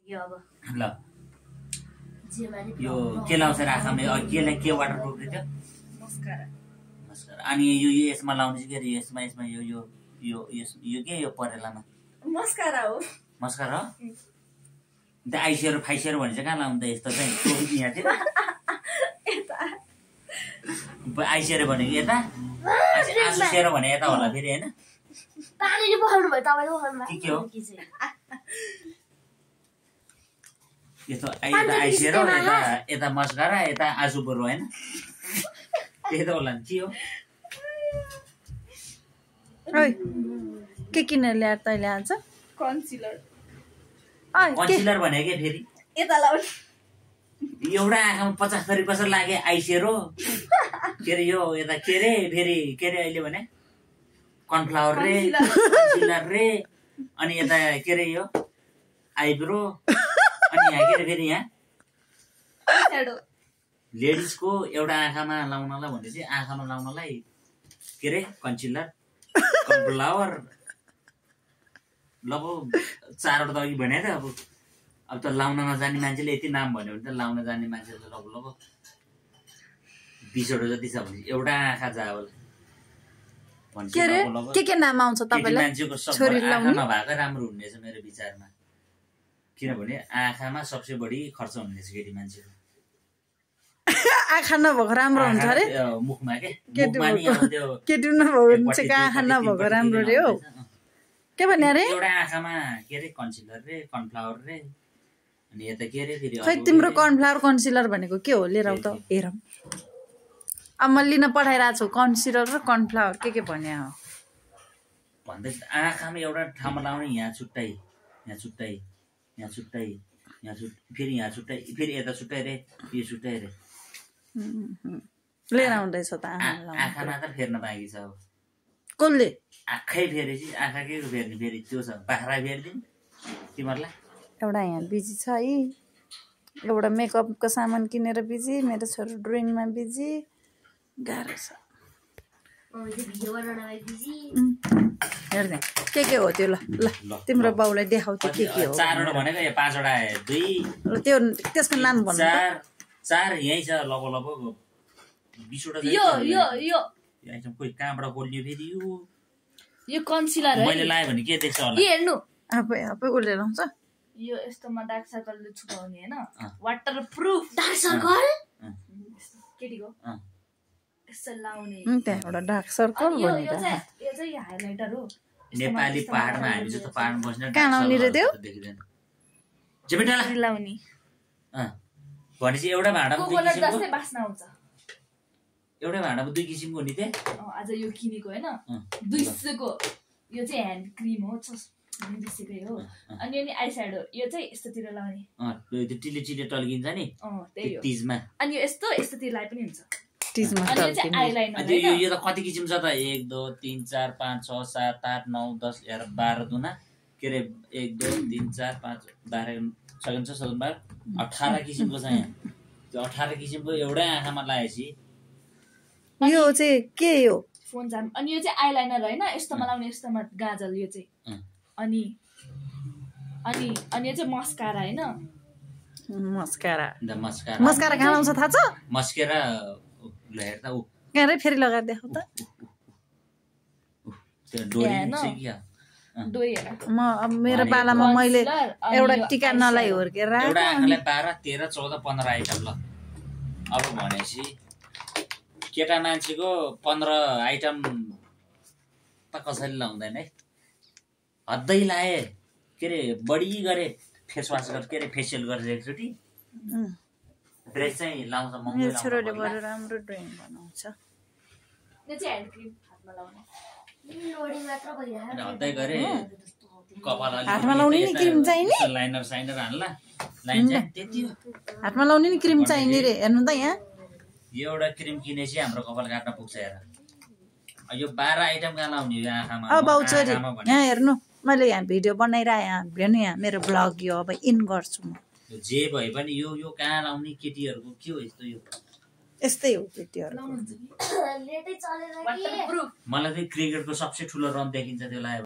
ल यो के लाउँछ राखमे केलाई के वाटरप्रुफ थियो मस्कारा अनि यो यसमा लाउने चाहिँ के रे यसमा यो यो यो यो के यो परेलामा मस्कारा हो त आइसेर फाइसेर भने चाहिँ कहाँ लाउनु त यस्तो चाहिँ यहाँ थियो आइसेर भने कि यता आइसेर भने यता होला फेरि हैन पानीले पखाउनु भयो तपाईले पखाउनु के हो यस्तो यता आइसेर यता मस्कारा यता आजु बरु हैन त्यही त होला नि के हो ओइ के किनेर ल्याएर तैले आज कन्सिलर भने के फेरि यता लाउने एउटा आँखामा 50 थरी कसरी लागे आइसेरो के रे यो यता के रे फेरि के रे अहिले भने कर्नफ्लावर रे कन्सिलर रे अनि यता के रे यो आइब्रो अनि यहाँ के रे फेरि यहाँ लेडिजको एउटा आँखामा लाउनलाई भने चाहिँ आँखामा लाउनलाई के रे कन्सिलर कर्नफ्लावर लगभग 4 वटा त अघि भने त अब त लाउन नजाने मान्छेले यति नाम भन्यो भने त लाउन जाने मान्छे त लगभग 20 वटा जति छ भने एउटा आँखा जा होला के नाम आउँछ तपाईलाई मान्छेको सबै आँखा नभएको राम्रो हुनेछ मेरो विचारमा किनभने आँखामा सबसे बढी खर्च हुनेछ केटी मान्छेको आँखा नभएको राम्रो हुन्छ अरे मुखमा के केटी नभएको चाहिँ आँखा नभएको राम्रो रे हो के भन्ने अरे एउटा आँखामा के रे कन्सिलर रे कर्नफ्लावर रे अनि यता के रे फेरि खै तिम्रो कर्नफ्लावर कन्सिलर भनेको के हो लिएर आउ त हेरौँ अब म लिन पठाइरहेको छु कन्सिलर र कर्नफ्लावर के भन्ने हो भन्दै आँखामा एउटा ठाउँमा लाउने यहाँ छुट्टै यहाँ छुट्टै यहाँ छुट्टै यहाँ फेरि यहाँ छुट्टै फेरि यता छुट्टै रे यो छुट्टै रे लिएर आउँदैछ त आँखा मात्र फेर्न बाँकी छ अब कसले आँखै फेरेपछि आँखा के फेर्ने फेरि त्यो छ बाख्रा फेरिदिनु तिमीहरूलाई एउटा यहाँ बिजी छ है एउटा मेकअपको सामान किनेर बिजी मेरो छोरो ड्रइङमा बिजी गाह्रो छ हेर्दै के हो त्यो ल तिम्रो बाउलाई देखाउ त्यो के हो 4 वटा भनेको यो 5 वटा 2 त्यो त्यसको नाम भन्नु 4 यही छ लगभग 20 वटा यो कोही कहाँबाट बोल्ने फेरि यो कन्सिलर है मैले लाए भने के देख्छ होला यो हेर्नु आफै उसले लाउँछ यो यस्तोमा डार्क सर्कलले छुपाउने हैन वाटरप्रुफ डार्क सर्कल केटीको यसो लाउने त्यहाँ एउटा डार्क सर्कल भनेर यो चाहिँ हाइलाइटर हो नेपाली पहाडमा हामी जस्तो पहाडमा बस्ने कहाँ लाउने रे त्यो देखिदैन जेबेटा लाउने भनेपछि एउटा भाँडामा दुई किसिमको जस्तै बास्ना आउँछ एउटा भाँडामा दुई किसिमको नि ते आज यो किनेको हैन 200 को यो चाहिँ ह्यान्ड क्रिम हो 200 कै हो अनि अनि आई स्याडो यो चाहिँ यस्तोतिर लाउने त्यो टिले टिले टल्किन्छ नि त्यही हो तिजमा अनि यो यस्तो यस्तोतिर लाइ पनि हुन्छ तिजमा अनि यो चाहिँ आइलाइनर यो त कति किसिम छ त 1 2 3 4 5 6 7 8 9 10 11 12 दुना के रे 1 2 3 4 5 12 सकिन्छ 17 12 18 किसिमको छ यहाँ त्यो 18 किसिमको एउटै आँखामा लगाएपछि यो चाहिँ के हो फोन जाम अनि यो चाहिँ आइलाइनर हैन यस्तोमा लाउने यस्तोमा गाजल यो चाहिँ अनि अनि अनि यो चाहिँ मस्कारा हैन मस्कारा मस्कारा मस्कारा कहाँ लाउँछ थाहा छ मस्कारा ल हेर्दा कहाँ रे फेरि लगाएर देखाउ त त्यो डोरी चाहिँ के डोरी हैन म मेरो पालामा मैले एउटा टिका नलाई हुर्केर एउटा आँखालाई 12 13 14 15 आइटम ल अब भनेपछि केटा मान्छेको 15 आइटम त कसैले लाउँदैन है हद्दै लाए के रे बढी गरे फेस वास गरे के रे फेसियल गरेर एकचोटि ड्रेस चाहिँ लाउँछ महँगो मेरो छोरोले बरु राम्रो ड्रइङ बनाउँछ यो चाहिँ ह्यान्ड क्रिम हातमा लाउने लोडी मात्र भइहाल्छ हद्दै गरे कपाल अलि हातमा लाउने नि क्रिम चाहिने लाइनर साइनर हान्ला लाइन चाहिँ त्यति हो हातमा लाउने नि क्रिम चाहिने रे हेर्नु त यहाँ यो एउटा क्रिम किनेपछि हाम्रो कपाल काट्न पुग्छ हेर यो 12 आइटम कहाँ लाउने यो आँखामा अब बाउचरी यहाँ हेर्नु मैले यहाँ भिडियो बनाइरहेँ हेर्नु यहाँ मेरो ब्लग यो अब इन गर्छु म जे भए पनि यो कहाँ लाउने केटीहरूको के हो यस्तो यो यस्तै हो केटीहरू वाटरप्रुफ मलाई चाहिँ क्रिकेटको सबसे ठुलो रन देखिन्छ त्यो लायो